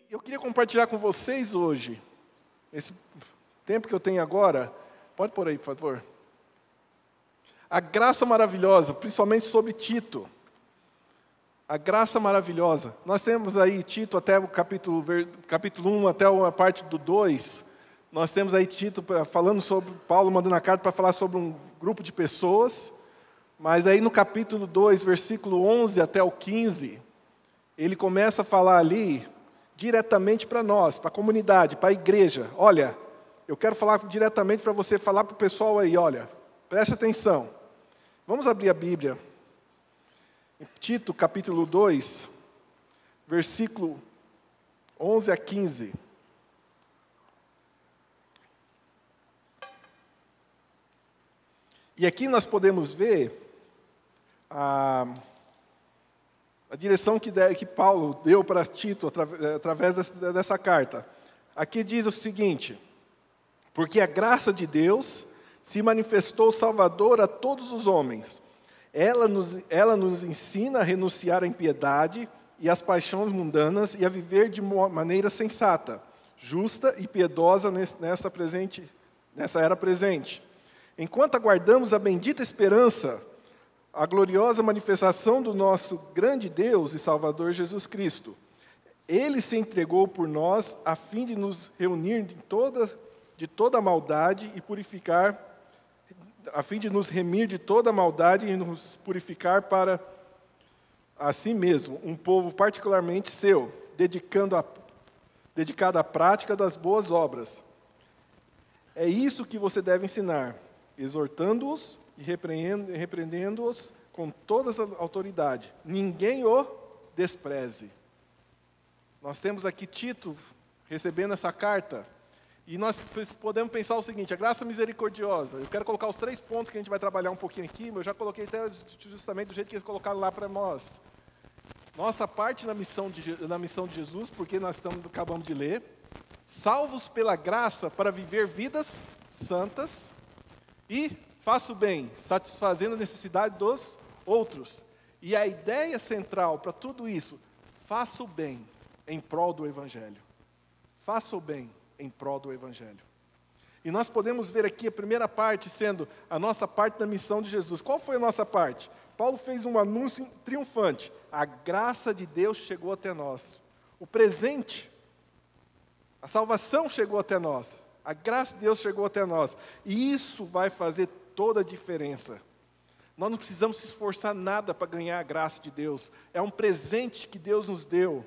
Eu queria compartilhar com vocês hoje, esse tempo que eu tenho agora, pode pôr aí, por favor. A graça maravilhosa, principalmente sobre Tito. A graça maravilhosa. Nós temos aí Tito até o capítulo 1, até a parte do 2. Nós temos aí Tito falando sobre, Paulo mandando a carta para falar sobre um grupo de pessoas. Mas aí no capítulo 2, versículo 11 até o 15, ele começa a falar ali diretamente para nós, para a comunidade, para a igreja. Olha, eu quero falar diretamente para você, falar para o pessoal aí, olha, preste atenção. Vamos abrir a Bíblia. Em Tito, capítulo 2, versículo 11 a 15. E aqui nós podemos ver a direção que Paulo deu para Tito através dessa carta. Aqui diz o seguinte: porque a graça de Deus se manifestou salvador a todos os homens. Ela nos ensina a renunciar à impiedade e às paixões mundanas e a viver de maneira sensata, justa e piedosa nessa era presente. Enquanto aguardamos a bendita esperança, a gloriosa manifestação do nosso grande Deus e Salvador Jesus Cristo. Ele se entregou por nós a fim de nos reunir de toda a maldade e purificar, a fim de nos remir de toda a maldade e nos purificar para a si mesmo, um povo particularmente seu, dedicado à prática das boas obras. É isso que você deve ensinar, exortando-os e repreendendo-os com toda a autoridade. Ninguém o despreze. Nós temos aqui Tito recebendo essa carta, e nós podemos pensar o seguinte: a graça misericordiosa. Eu quero colocar os 3 pontos que a gente vai trabalhar um pouquinho aqui, mas eu já coloquei até justamente do jeito que eles colocaram lá para nós. Nossa parte na missão de Jesus, porque nós acabamos de ler, salvos pela graça para viver vidas santas e faça o bem, satisfazendo a necessidade dos outros. E a ideia central para tudo isso: faça o bem em prol do Evangelho. Faça o bem em prol do Evangelho. E nós podemos ver aqui a primeira parte sendo a nossa parte da missão de Jesus. Qual foi a nossa parte? Paulo fez um anúncio triunfante. A graça de Deus chegou até nós. O presente, a salvação chegou até nós. A graça de Deus chegou até nós. E isso vai fazer toda a diferença. Nós não precisamos se esforçar nada para ganhar a graça de Deus. É um presente que Deus nos deu.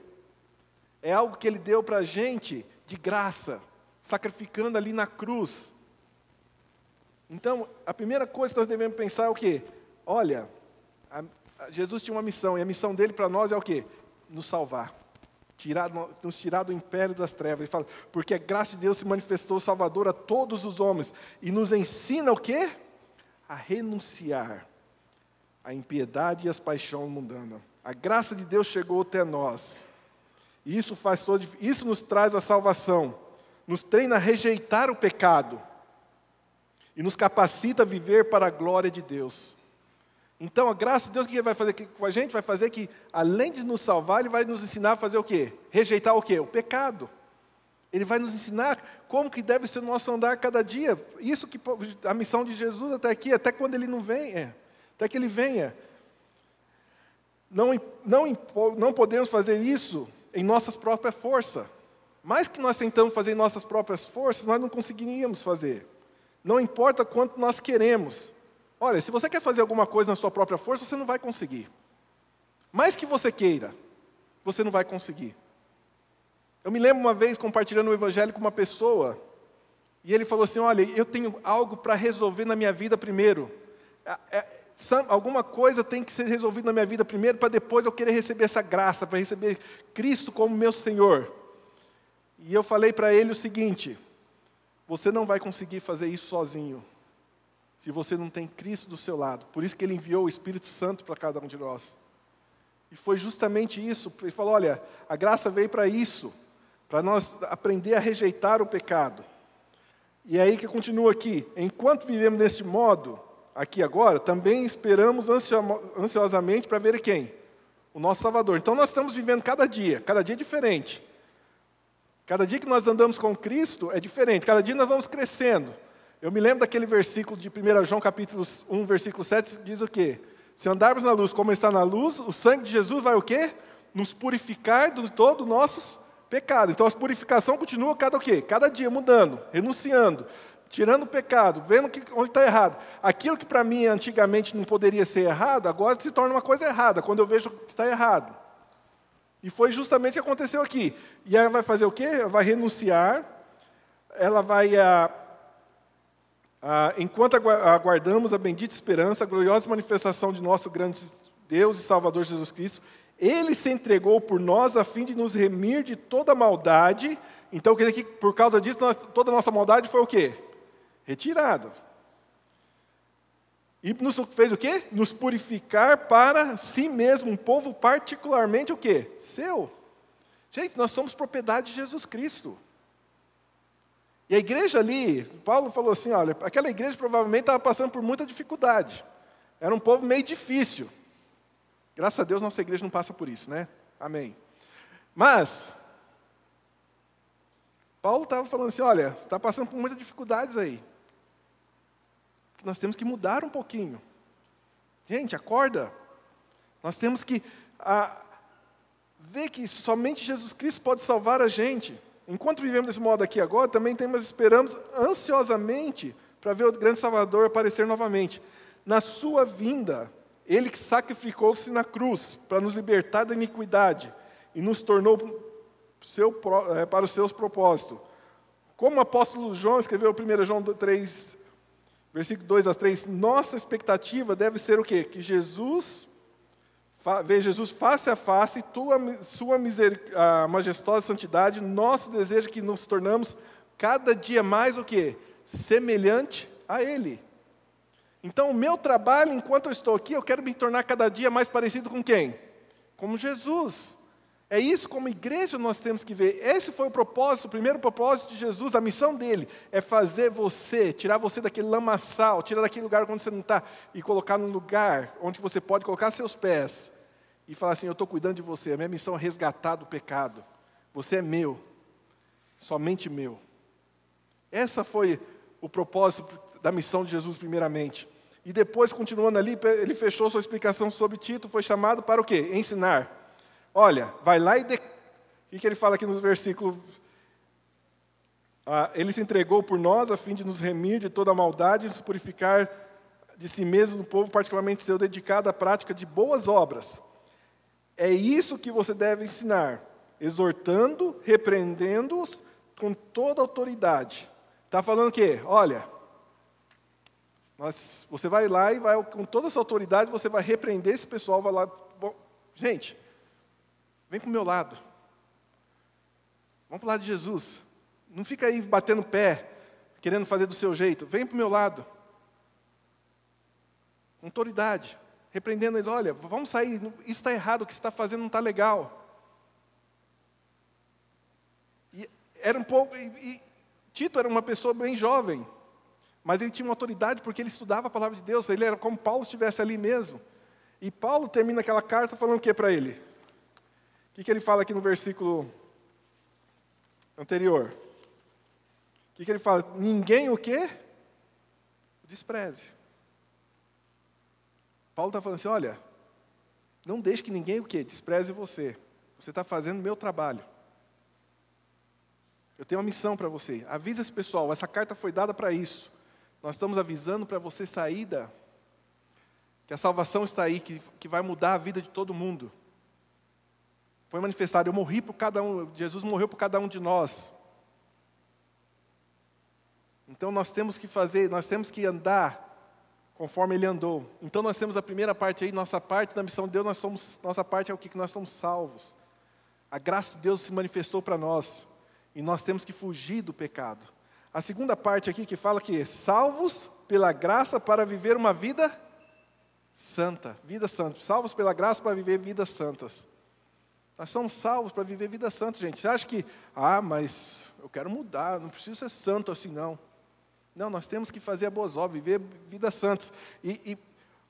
É algo que Ele deu para a gente de graça, sacrificando ali na cruz. Então, a primeira coisa que nós devemos pensar é o quê? Olha, Jesus tinha uma missão, e a missão dele para nós é o quê? Nos salvar. Nos tirar do império das trevas. Ele fala, porque a graça de Deus se manifestou salvador a todos os homens, e nos ensina o quê? A renunciar à impiedade e às paixões mundanas. A graça de Deus chegou até nós. E isso nos traz a salvação, nos treina a rejeitar o pecado e nos capacita a viver para a glória de Deus. Então, a graça de Deus, o que Ele vai fazer com a gente? Vai fazer que, além de nos salvar, Ele vai nos ensinar a fazer o quê? Rejeitar o quê? O pecado. Ele vai nos ensinar como que deve ser o nosso andar cada dia. Isso que a missão de Jesus até aqui, até quando Ele não venha, até que Ele venha. Não podemos fazer isso em nossas próprias forças. Mais que nós tentamos fazer em nossas próprias forças, nós não conseguiríamos fazer. Não importa quanto nós queremos. Olha, se você quer fazer alguma coisa na sua própria força, você não vai conseguir. Mais que você queira, você não vai conseguir. Eu me lembro uma vez compartilhando o Evangelho com uma pessoa, e ele falou assim, olha, eu tenho algo para resolver na minha vida primeiro. Alguma coisa tem que ser resolvida na minha vida primeiro, para depois eu querer receber essa graça, para receber Cristo como meu Senhor. E eu falei para ele o seguinte: você não vai conseguir fazer isso sozinho, se você não tem Cristo do seu lado. Por isso que Ele enviou o Espírito Santo para cada um de nós. E foi justamente isso. Ele falou, olha, a graça veio para isso, para nós aprender a rejeitar o pecado. E aí que continua aqui, enquanto vivemos deste modo, aqui agora, também esperamos ansiosamente para ver quem? O nosso Salvador. Então nós estamos vivendo cada dia é diferente. Cada dia que nós andamos com Cristo é diferente, cada dia nós vamos crescendo. Eu me lembro daquele versículo de 1 João capítulo 1, versículo 7, diz o quê? Se andarmos na luz como está na luz, o sangue de Jesus vai o quê? Nos purificar de todo o nosso pecado. Então a purificação continua cada dia mudando, renunciando, tirando o pecado, vendo onde está errado. Aquilo que para mim antigamente não poderia ser errado, agora se torna uma coisa errada, quando eu vejo que está errado. E foi justamente o que aconteceu aqui. E ela vai fazer o quê? Ela vai renunciar, ela vai, enquanto aguardamos a bendita esperança, a gloriosa manifestação de nosso grande Deus e Salvador Jesus Cristo, Ele se entregou por nós a fim de nos remir de toda maldade. Então, quer dizer que por causa disso, toda a nossa maldade foi o quê? Retirada. E nos fez o quê? Nos purificar para si mesmo, um povo particularmente o quê? Seu. Gente, nós somos propriedade de Jesus Cristo. E a igreja ali, Paulo falou assim, olha, aquela igreja provavelmente estava passando por muita dificuldade. Era um povo meio difícil. Graças a Deus nossa igreja não passa por isso, né? Amém. Mas, Paulo estava falando assim, olha, está passando por muitas dificuldades aí. Nós temos que mudar um pouquinho. Gente, acorda. Nós temos que ver que somente Jesus Cristo pode salvar a gente. Enquanto vivemos desse modo aqui agora, também esperamos ansiosamente para ver o grande Salvador aparecer novamente. Na sua vinda, Ele que sacrificou-se na cruz para nos libertar da iniquidade e nos tornou para os seus propósitos. Como o apóstolo João escreveu 1 João 3, versículo 2 a 3, nossa expectativa deve ser o quê? Que ver Jesus face a face, sua majestosa santidade, nosso desejo que nos tornamos cada dia mais o quê? Semelhante a Ele. Então, o meu trabalho, enquanto eu estou aqui, eu quero me tornar cada dia mais parecido com quem? Como Jesus. É isso, como igreja, nós temos que ver. Esse foi o primeiro propósito de Jesus, a missão dele, é fazer você, tirar você daquele lamaçal, tirar daquele lugar onde você não está, e colocar num lugar onde você pode colocar seus pés, e falar assim, eu estou cuidando de você, a minha missão é resgatar do pecado. Você é meu, somente meu. Essa foi o propósito da missão de Jesus primeiramente. E depois, continuando ali, ele fechou sua explicação sobre Tito, foi chamado para o quê? Ensinar. Olha, vai lá e... O que ele fala aqui no versículo? Ele se entregou por nós a fim de nos remir de toda a maldade e nos purificar de si mesmo, um povo particularmente seu, dedicado à prática de boas obras. É isso que você deve ensinar, exortando, repreendendo-os com toda a autoridade. Está falando o quê? Olha, você vai lá e vai, com toda essa autoridade, você vai repreender esse pessoal, vai lá... Bom, gente, vem para o meu lado. Vamos para o lado de Jesus. Não fica aí batendo pé, querendo fazer do seu jeito. Vem para o meu lado. Com autoridade. Repreendendo eles, olha, vamos sair, isso está errado, o que você está fazendo não está legal. E era um pouco... Tito era uma pessoa bem jovem, mas ele tinha uma autoridade porque ele estudava a palavra de Deus, ele era como Paulo estivesse ali mesmo. E Paulo termina aquela carta falando o que para ele? O que ele fala aqui no versículo anterior? O que ele fala? Ninguém o quê? Despreze. Paulo está falando assim, olha, não deixe que ninguém o quê? Despreze você. Você está fazendo o meu trabalho. Eu tenho uma missão para você. Avisa esse pessoal, essa carta foi dada para isso. Nós estamos avisando para você sair que a salvação está aí, que vai mudar a vida de todo mundo. Foi manifestado, eu morri por cada um, Jesus morreu por cada um de nós. Então nós temos que andar conforme Ele andou. Então nós temos a primeira parte aí, nossa parte da missão de Deus, nossa parte é o que nós somos salvos. A graça de Deus se manifestou para nós, e nós temos que fugir do pecado. A segunda parte aqui que fala que salvos pela graça para viver uma vida santa, salvos pela graça para viver vidas santas. Nós somos salvos para viver vida santa, gente. Você acha que, mas eu quero mudar, não preciso ser santo assim não. Não, nós temos que fazer a boas obras, viver vidas santas.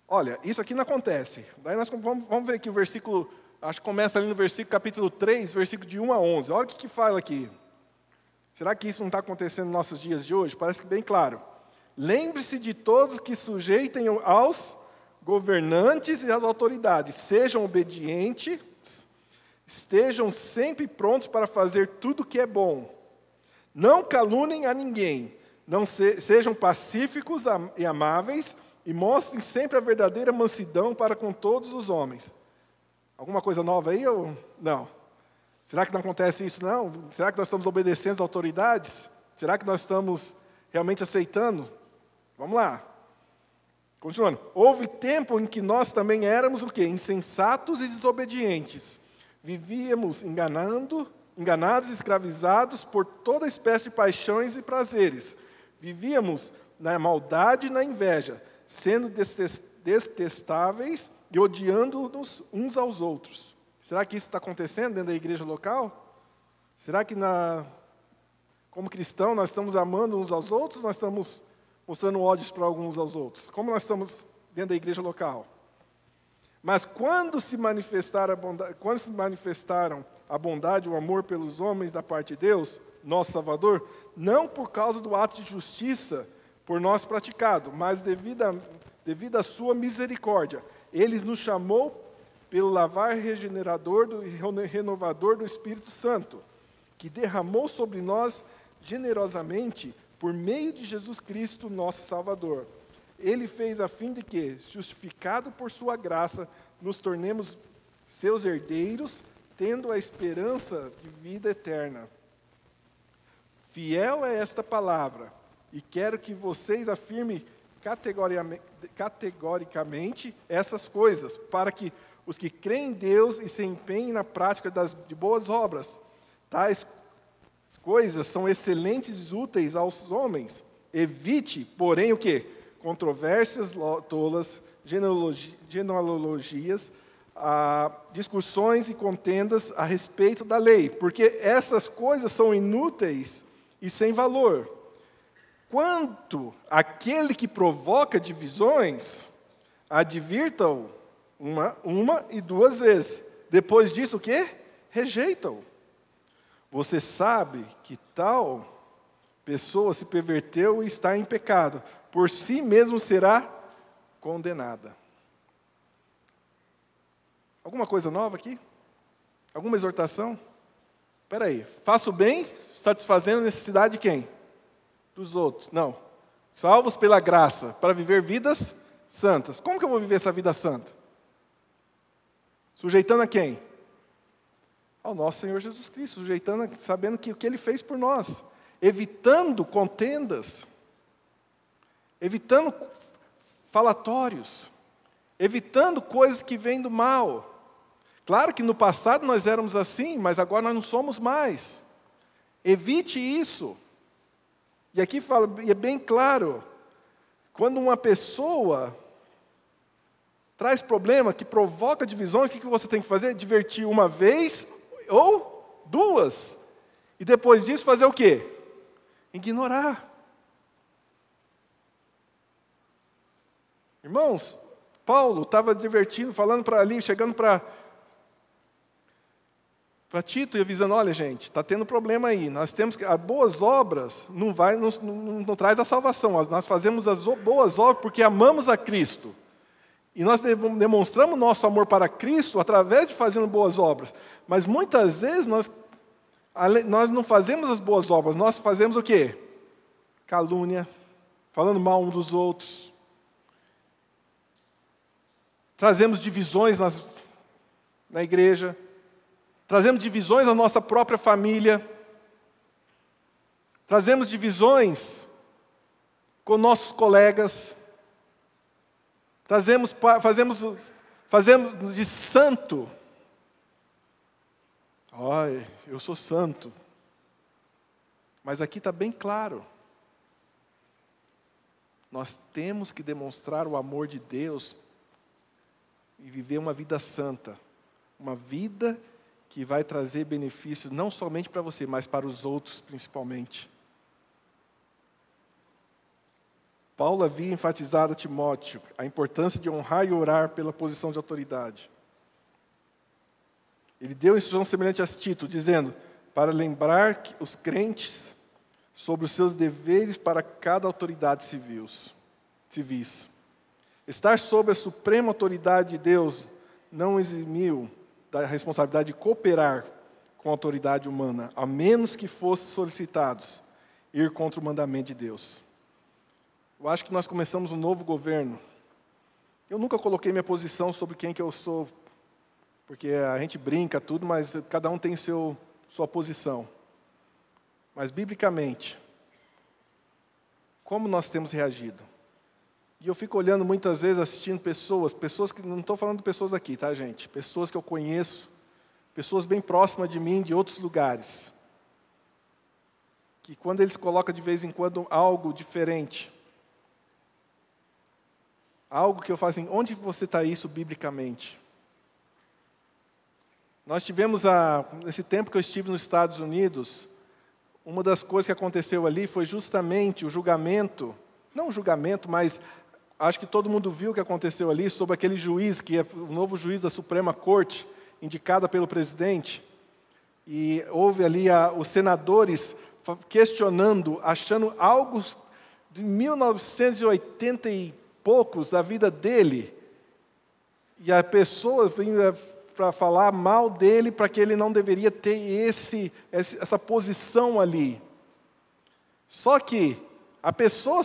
Olha, isso aqui não acontece. Daí nós vamos ver aqui o versículo, acho que começa ali no versículo capítulo 3, versículo de 1 a 11. Olha o que fala aqui. Será que isso não está acontecendo nos nossos dias de hoje? Parece que bem claro. Lembre-se de todos que sujeitem aos governantes e às autoridades. Sejam obedientes, estejam sempre prontos para fazer tudo o que é bom. Não caluniem a ninguém. Não sejam pacíficos e amáveis e mostrem sempre a verdadeira mansidão para com todos os homens. Alguma coisa nova aí ou não? Será que não acontece isso não? Será que nós estamos obedecendo às autoridades? Será que nós estamos realmente aceitando? Vamos lá. Continuando. Houve tempo em que nós também éramos o quê? Insensatos e desobedientes. Vivíamos enganados e escravizados por toda espécie de paixões e prazeres. Vivíamos na maldade e na inveja, sendo detestáveis e odiando-nos uns aos outros. Será que isso está acontecendo dentro da igreja local? Será que como cristão nós estamos amando uns aos outros, nós estamos mostrando ódios para alguns aos outros? Como nós estamos dentro da igreja local? Mas quando se manifestaram a bondade e o amor pelos homens da parte de Deus, nosso Salvador, não por causa do ato de justiça por nós praticado, mas devido à sua misericórdia, Ele nos chamou pelo lavar regenerador e renovador do Espírito Santo, que derramou sobre nós generosamente por meio de Jesus Cristo, nosso Salvador. Ele fez a fim de que, justificado por sua graça, nos tornemos seus herdeiros, tendo a esperança de vida eterna. Fiel é esta palavra, e quero que vocês afirmem categoricamente essas coisas, para que os que creem em Deus e se empenhem na prática de boas obras. Tais coisas são excelentes e úteis aos homens. Evite, porém, o quê? Controvérsias tolas, genealogias, discussões e contendas a respeito da lei, porque essas coisas são inúteis e sem valor. Quanto àquele que provoca divisões, advirta-o uma e duas vezes. Depois disso, o quê? Rejeita-o. Você sabe que tal pessoa se perverteu e está em pecado. Por si mesmo será condenada. Alguma coisa nova aqui? Alguma exortação? Espera aí. Faça o bem, satisfazendo a necessidade de quem? Dos outros. Não. Salvos pela graça, para viver vidas santas. Como que eu vou viver essa vida santa? Sujeitando a quem? Ao nosso Senhor Jesus Cristo, sujeitando, sabendo que o que Ele fez por nós, evitando contendas, evitando falatórios, evitando coisas que vêm do mal. Claro que no passado nós éramos assim, mas agora nós não somos mais. Evite isso. E aqui fala, e é bem claro, quando uma pessoa traz problema, que provoca divisões, o que você tem que fazer? Divertir uma vez ou duas. E depois disso fazer o quê? Ignorar. Irmãos, Paulo estava divertindo, falando para ali, chegando para Tito e avisando, olha gente, está tendo problema aí, nós temos que, as boas obras não traz a salvação, nós fazemos as boas obras porque amamos a Cristo. E nós demonstramos nosso amor para Cristo através de fazendo boas obras. Mas muitas vezes nós não fazemos as boas obras, nós fazemos o quê? Calúnia, falando mal uns dos outros. Trazemos divisões na igreja. Trazemos divisões na nossa própria família. Trazemos divisões com nossos colegas. Fazemos de santo. Ai, eu sou santo. Mas aqui está bem claro. Nós temos que demonstrar o amor de Deus e viver uma vida santa. Uma vida que vai trazer benefícios não somente para você, mas para os outros principalmente. Paulo havia enfatizado a Timóteo a importância de honrar e orar pela posição de autoridade. Ele deu instrução semelhante a Tito, dizendo, para lembrar os crentes sobre os seus deveres para cada autoridade civis. Estar sob a suprema autoridade de Deus não eximiu da responsabilidade de cooperar com a autoridade humana, a menos que fossem solicitados ir contra o mandamento de Deus. Eu acho que nós começamos um novo governo. Eu nunca coloquei minha posição sobre quem que eu sou, porque a gente brinca tudo, mas cada um tem sua posição. Mas, biblicamente, como nós temos reagido? E eu fico olhando muitas vezes, assistindo pessoas que, não estou falando de pessoas aqui, tá, gente? Pessoas que eu conheço, pessoas bem próximas de mim, de outros lugares, que quando eles colocam de vez em quando algo diferente, algo que eu falo assim, onde você está isso biblicamente? Nós tivemos, nesse tempo que eu estive nos Estados Unidos, uma das coisas que aconteceu ali foi justamente o julgamento, não o julgamento, mas acho que todo mundo viu o que aconteceu ali, sobre aquele juiz, que é o novo juiz da Suprema Corte, indicada pelo presidente, e houve ali os senadores questionando, achando algo de 1980 e poucos da vida dele, e a pessoa vinha para falar mal dele, para que ele não deveria ter essa posição ali. Só que a pessoa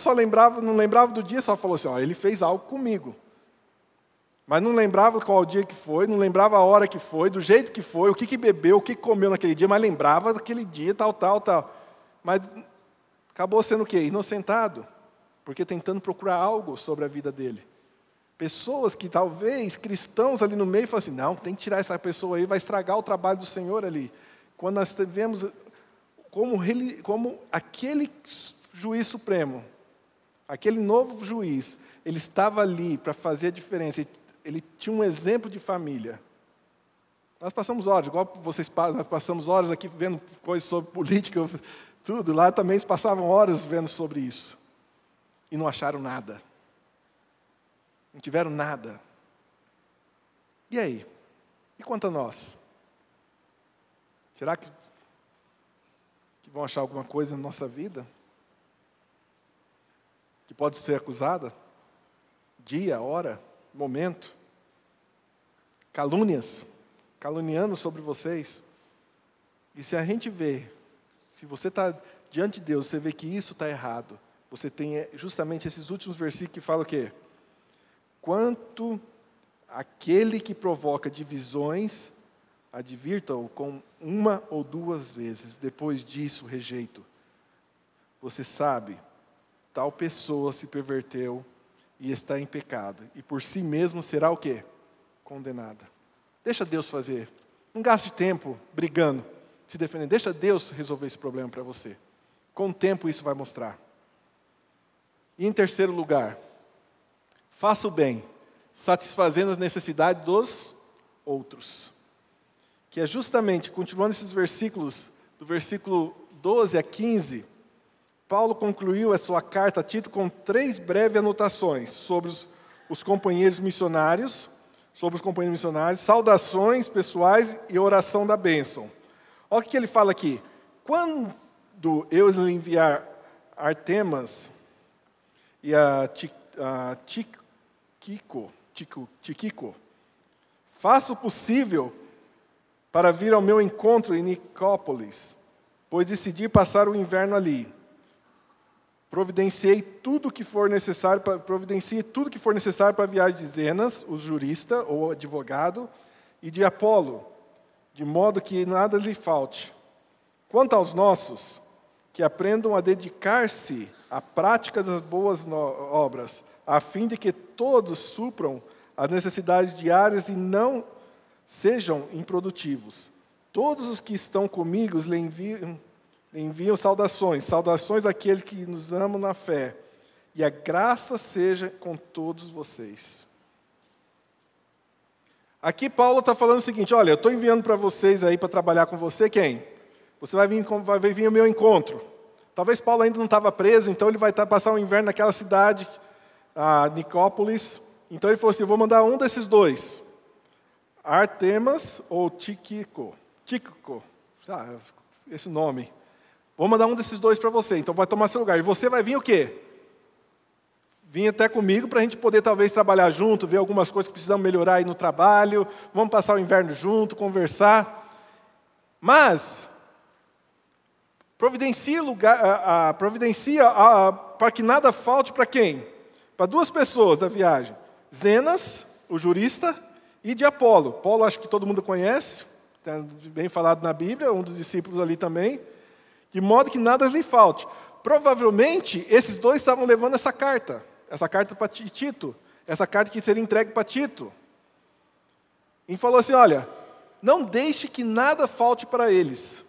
não lembrava do dia, só falou assim, ele fez algo comigo. Mas não lembrava qual o dia que foi, não lembrava a hora que foi, do jeito que foi, o que bebeu, o que comeu naquele dia, mas lembrava daquele dia, tal. Mas acabou sendo o quê? Inocentado, porque tentando procurar algo sobre a vida dele. Pessoas que talvez, cristãos ali no meio, falam assim, não, tem que tirar essa pessoa aí, vai estragar o trabalho do Senhor ali. Quando nós tivemos como aquele juiz supremo, aquele novo juiz, ele estava ali para fazer a diferença, ele tinha um exemplo de família. Nós passamos horas, igual vocês nós passamos horas aqui vendo coisas sobre política, tudo, lá também eles passavam horas vendo sobre isso. E não acharam nada. Não tiveram nada. E aí? E quanto a nós? Será que vão achar alguma coisa na nossa vida? Que pode ser acusada? Dia, hora, momento? Calúnias? Caluniando sobre vocês? E se a gente vê, se você está diante de Deus, você vê que isso está errado, você tem justamente esses últimos versículos que falam o quê? Quanto aquele que provoca divisões, advirta-o com uma ou duas vezes, depois disso rejeito. Você sabe, tal pessoa se perverteu e está em pecado, e por si mesmo será o quê? Condenada. Deixa Deus fazer. Não gaste tempo brigando, se defendendo. Deixa Deus resolver esse problema para você. Com o tempo isso vai mostrar. E em terceiro lugar, faça o bem, satisfazendo as necessidades dos outros. Que é justamente, continuando esses versículos, do versículo 12 a 15, Paulo concluiu a sua carta a Tito com 3 breves anotações sobre os companheiros missionários, saudações pessoais e oração da bênção. Olha o que ele fala aqui. Quando eu lhe enviar Artemas e a Tíquico, faça o possível para vir ao meu encontro em Nicópolis, pois decidi passar o inverno ali. Providencie tudo que for necessário para a viagem de Zenas, o jurista ou advogado, e de Apolo, de modo que nada lhe falte. Quanto aos nossos, que aprendam a dedicar-se à prática das boas obras, a fim de que todos supram as necessidades diárias e não sejam improdutivos. Todos os que estão comigo lhe enviam saudações àqueles que nos amam na fé, e a graça seja com todos vocês. Aqui Paulo está falando o seguinte, olha, eu estou enviando para vocês aí para trabalhar com você, quem? Você vai vir ao meu encontro. Talvez Paulo ainda não estava preso, então ele vai passar o inverno naquela cidade, a Nicópolis. Então ele falou assim, eu vou mandar um desses dois, Artemas ou Tíquico, esse nome. Vou mandar um desses dois para você, então vai tomar seu lugar. E você vai vir o quê? Vim até comigo para a gente poder talvez trabalhar junto, ver algumas coisas que precisamos melhorar aí no trabalho, vamos passar o inverno junto, conversar. Mas providencia para que nada falte para quem? Para duas pessoas da viagem. Zenas, o jurista, e de Apolo. Paulo acho que todo mundo conhece, está bem falado na Bíblia, um dos discípulos ali também. De modo que nada lhe falte. Provavelmente, esses dois estavam levando essa carta para Tito, essa carta que seria entregue para Tito. E falou assim, olha, não deixe que nada falte para eles.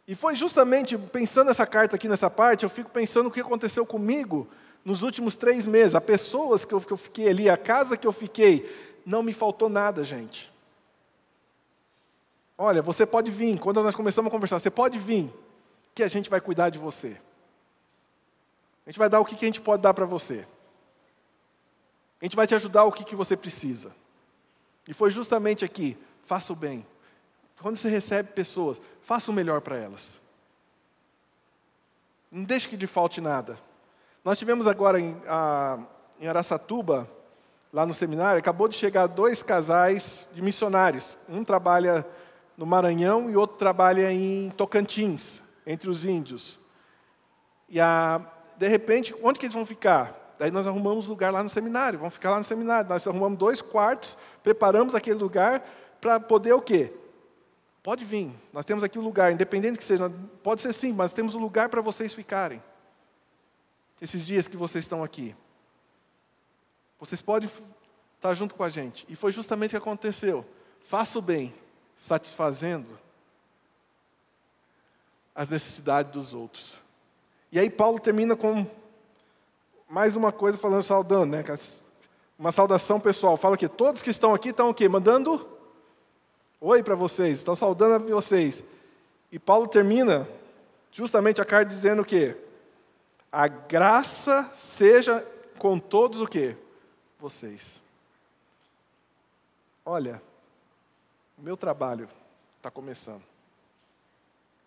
E foi justamente, pensando nessa carta aqui, nessa parte, eu fico pensando o que aconteceu comigo nos últimos 3 meses. As pessoas que eu fiquei ali, a casa que eu fiquei, não me faltou nada, gente. Olha, você pode vir, quando nós começamos a conversar, você pode vir, que a gente vai cuidar de você. A gente vai dar o que a gente pode dar para você. A gente vai te ajudar o que você precisa. E foi justamente aqui, faça o bem. Quando você recebe pessoas, faça o melhor para elas. Não deixe que lhe falte nada. Nós tivemos agora em Araçatuba, lá no seminário, acabou de chegar 2 casais de missionários. Um trabalha no Maranhão e outro trabalha em Tocantins, entre os índios. E de repente, onde que eles vão ficar? Daí nós arrumamos lugar lá no seminário, vão ficar lá no seminário. Nós arrumamos 2 quartos, preparamos aquele lugar para poder o quê? Pode vir, nós temos aqui o lugar, independente que seja, pode ser sim, mas temos um lugar para vocês ficarem. Esses dias que vocês estão aqui. Vocês podem estar junto com a gente. E foi justamente o que aconteceu. Faça o bem, satisfazendo as necessidades dos outros. E aí Paulo termina com mais uma coisa, falando, saudando, né? Uma saudação pessoal. Fala que todos que estão aqui estão o quê? Mandando oi para vocês, estão saudando a vocês. E Paulo termina justamente a carta dizendo o quê? A graça seja com todos o quê? Vocês. Olha, o meu trabalho está começando.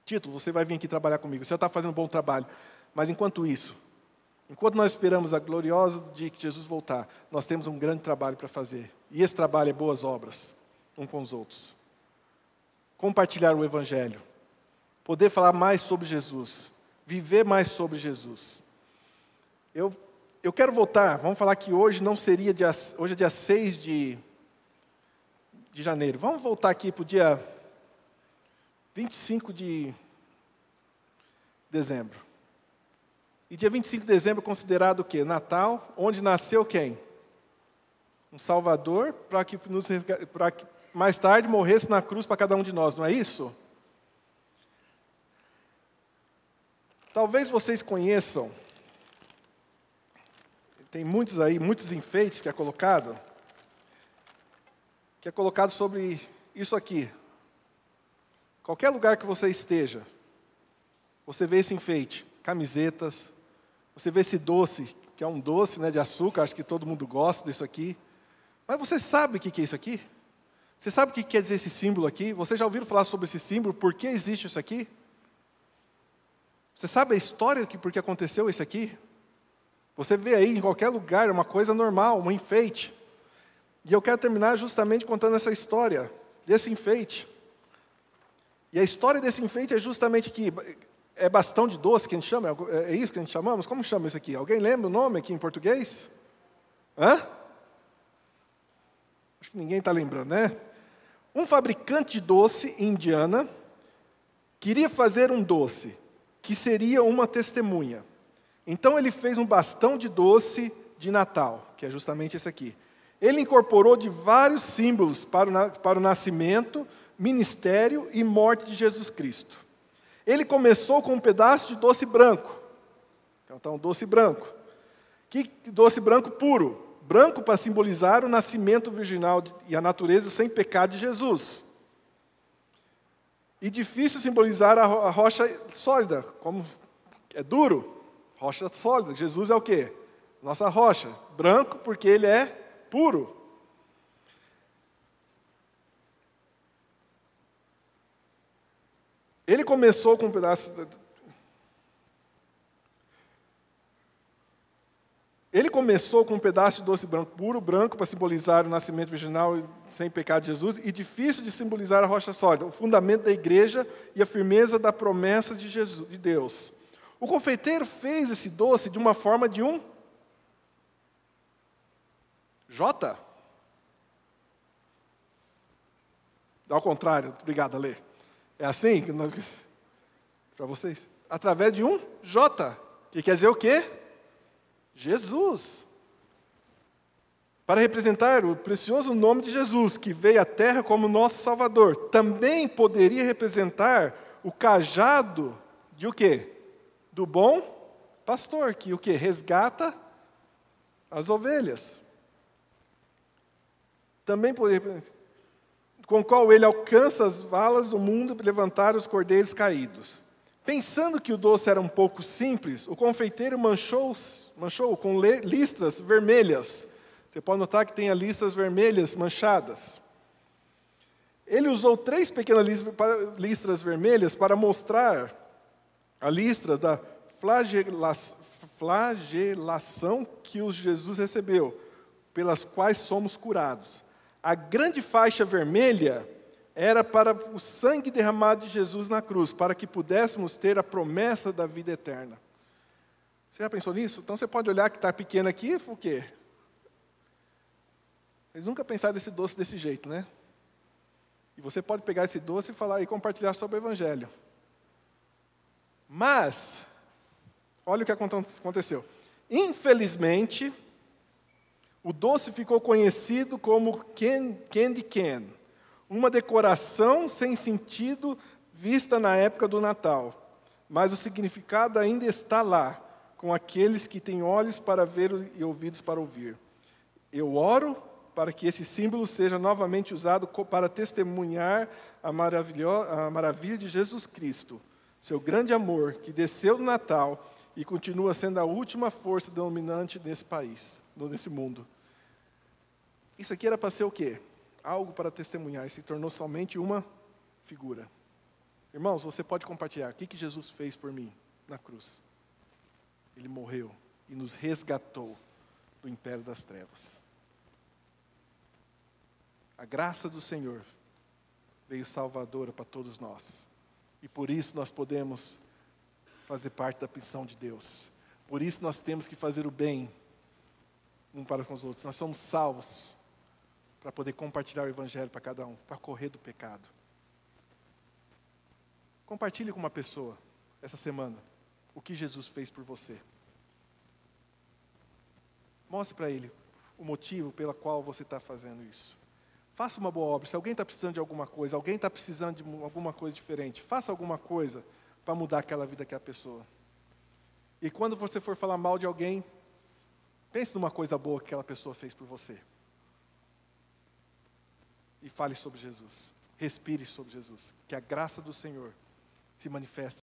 Tito, você vai vir aqui trabalhar comigo, você já está fazendo um bom trabalho. Mas enquanto isso, enquanto nós esperamos a gloriosa dia que Jesus voltar, nós temos um grande trabalho para fazer. E esse trabalho é boas obras, um com os outros. Compartilhar o Evangelho. Poder falar mais sobre Jesus. Viver mais sobre Jesus. Eu quero voltar, vamos falar que hoje não seria hoje é dia 6 de janeiro. Vamos voltar aqui para o dia 25 de dezembro. E dia 25 de dezembro é considerado o quê? Natal, onde nasceu quem? Um Salvador, para que mais tarde morresse na cruz para cada um de nós, não é isso? Talvez vocês conheçam, tem muitos aí, muitos enfeites que é colocado sobre isso aqui. Qualquer lugar que você esteja, você vê esse enfeite, camisetas, você vê esse doce, que é um doce, né, de açúcar, acho que todo mundo gosta disso aqui. Mas você sabe o que é isso aqui? Você sabe o que quer dizer esse símbolo aqui? Você já ouviu falar sobre esse símbolo? Por que existe isso aqui? Você sabe a história por que aconteceu isso aqui? Você vê aí em qualquer lugar, é uma coisa normal, um enfeite. E eu quero terminar justamente contando essa história desse enfeite. E a história desse enfeite é justamente que é bastão de doce que a gente chama, é isso que a gente chamamos? Como chama isso aqui? Alguém lembra o nome aqui em português? Hã? Acho que ninguém está lembrando, né? Um fabricante de doce em Indiana queria fazer um doce que seria uma testemunha. Então ele fez um bastão de doce de Natal, que é justamente esse aqui. Ele incorporou de vários símbolos para o nascimento, ministério e morte de Jesus Cristo. Ele começou com um pedaço de doce branco. Então, doce branco. Que doce branco puro. Branco para simbolizar o nascimento virginal e a natureza sem pecado de Jesus. E difícil simbolizar a rocha sólida, como é duro, rocha sólida. Jesus é o quê? Nossa rocha. Branco porque ele é puro. Ele começou com um pedaço... Ele começou com um pedaço de doce branco, puro branco, para simbolizar o nascimento virginal sem pecado de Jesus, e difícil de simbolizar a rocha sólida, o fundamento da igreja e a firmeza da promessa de Jesus, de Deus. O confeiteiro fez esse doce de uma forma de um J. Ao contrário, obrigado, Ale. É assim para vocês? Através de um J, que quer dizer o quê? Jesus. Para representar o precioso nome de Jesus, que veio à terra como nosso Salvador. Também poderia representar o cajado de o quê? Do bom pastor, que o quê? Resgata as ovelhas. Também poderia, com o qual ele alcança as valas do mundo para levantar os cordeiros caídos. Pensando que o doce era um pouco simples, o confeiteiro manchou com listras vermelhas. Você pode notar que tem as listras vermelhas manchadas. Ele usou 3 pequenas listras vermelhas para mostrar a listra da flagelação que o Jesus recebeu, pelas quais somos curados. A grande faixa vermelha era para o sangue derramado de Jesus na cruz, para que pudéssemos ter a promessa da vida eterna. Você já pensou nisso? Então você pode olhar que está pequeno aqui, o quê? Eles nunca pensaram nesse doce desse jeito, né? E você pode pegar esse doce e falar e compartilhar sobre o Evangelho. Mas, olha o que aconteceu. Infelizmente, o doce ficou conhecido como candy cane, uma decoração sem sentido vista na época do Natal. Mas o significado ainda está lá, com aqueles que têm olhos para ver e ouvidos para ouvir. Eu oro para que esse símbolo seja novamente usado para testemunhar a maravilha de Jesus Cristo, seu grande amor, que desceu do Natal e continua sendo a última força dominante nesse país, nesse mundo. Isso aqui era para ser o quê? Algo para testemunhar, e se tornou somente uma figura. Irmãos, você pode compartilhar o que Jesus fez por mim na cruz. Ele morreu e nos resgatou do império das trevas. A graça do Senhor veio salvadora para todos nós. E por isso nós podemos fazer parte da missão de Deus. Por isso nós temos que fazer o bem um para com os outros. Nós somos salvos para poder compartilhar o Evangelho para cada um, para correr do pecado. Compartilhe com uma pessoa, essa semana, o que Jesus fez por você. Mostre para ele o motivo pelo qual você está fazendo isso. Faça uma boa obra. Se alguém está precisando de alguma coisa, alguém está precisando de alguma coisa diferente, faça alguma coisa para mudar aquela vida daquela pessoa. E quando você for falar mal de alguém, pense numa coisa boa que aquela pessoa fez por você. E fale sobre Jesus. Respire sobre Jesus. Que a graça do Senhor se manifeste